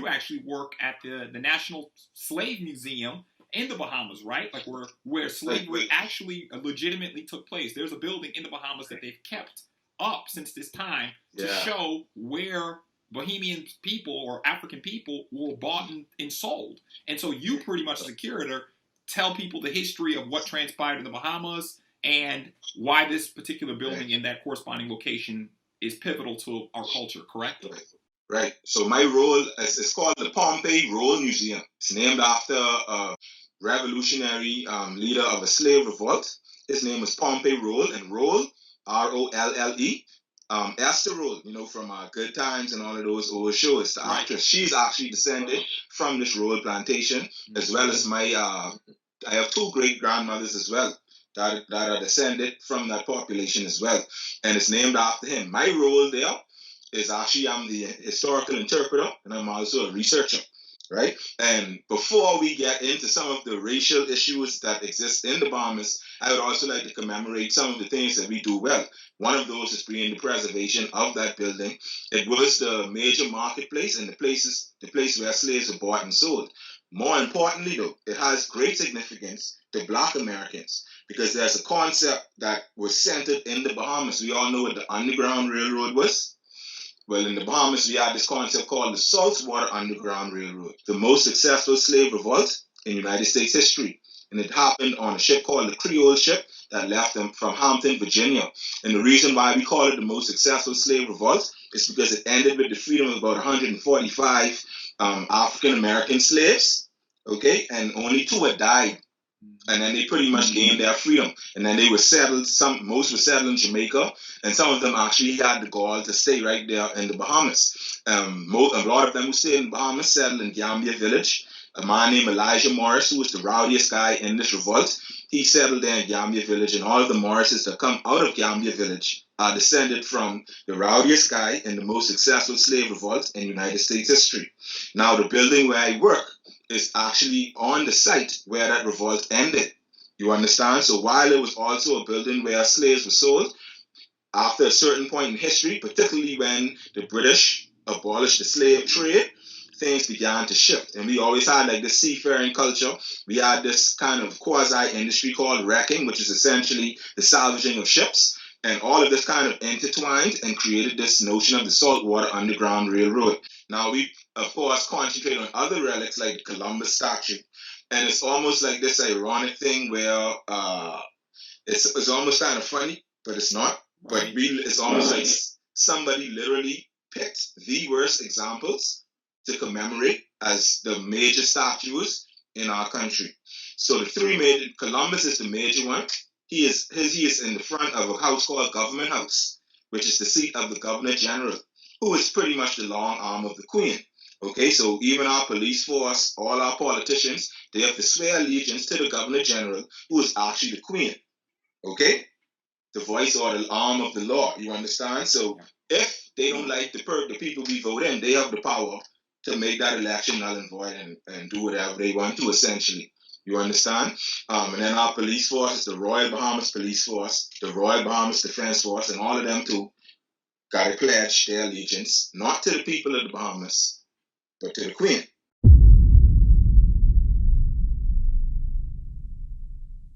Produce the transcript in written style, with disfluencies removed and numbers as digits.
you actually work at the National Slave Museum in the Bahamas, right? Like where slavery actually legitimately took place. There's a building in the Bahamas that they've kept up since this time to show where Bahamian people or African people were bought and sold. And so you pretty much as a curator tell people the history of what transpired in the Bahamas and why this particular building in that corresponding location is pivotal to our culture, correct? Right. So my role is called the Pompey Roll Museum. It's named after a revolutionary leader of a slave revolt. His name was Pompey Roll, and Roll, R-O-L-L-E. Esther Roll, from Good Times and all of those old shows. The actress, she's actually descended from this Roll plantation, as well as I have two great grandmothers as well that are descended from that population as well, and it's named after him. My role there is actually I'm the historical interpreter, and I'm also a researcher, right? And before we get into some of the racial issues that exist in the Bahamas, I would also like to commemorate some of the things that we do well. One of those is being the preservation of that building. It was the major marketplace and the place where slaves were bought and sold. More importantly, though, it has great significance to Black Americans because there's a concept that was centered in the Bahamas. We all know what the Underground Railroad was. Well, in the Bahamas, we had this concept called the Saltwater Underground Railroad, the most successful slave revolt in United States history. And it happened on a ship called the Creole ship that left them from Hampton, Virginia. And the reason why we call it the most successful slave revolt is because it ended with the freedom of about 145 African-American slaves, okay? And only 2 had died. And then they pretty much gained their freedom. And then they were settled, most were settled in Jamaica, and some of them actually had the gall to stay right there in the Bahamas. A lot of them who stayed in the Bahamas settled in Gambia Village. A man named Elijah Morris, who was the rowdiest guy in this revolt, he settled there in Gambia Village, and all of the Morrises that come out of Gambia Village are descended from the rowdiest guy in the most successful slave revolt in United States history. Now, the building where I work is actually on the site where that revolt ended. You understand? So while it was also a building where slaves were sold, after a certain point in history, particularly when the British abolished the slave trade, things began to shift. And we always had like this seafaring culture. We had this kind of quasi-industry called wrecking, which is essentially the salvaging of ships. And all of this kind of intertwined and created this notion of the Saltwater Underground Railroad. Now, we, of course, concentrate on other relics like the Columbus statue. And it's almost like this ironic thing where it's almost kind of funny, but it's not. But it's almost like somebody literally picked the worst examples to commemorate as the major statues in our country. So the 3 major, Columbus is the major one. He is in the front of a house called Government House, which is the seat of the Governor General, who is pretty much the long arm of the Queen. Okay, so even our police force, all our politicians, they have to swear allegiance to the Governor General, who is actually the Queen. Okay, the voice or the arm of the law. You understand? So if they don't like the people we vote in, they have the power to make that election null and void and do whatever they want to, essentially. You understand? And then our police force is the Royal Bahamas Police Force, the Royal Bahamas Defense Force, and all of them too got to pledge their allegiance, not to the people of the Bahamas, but to the Queen.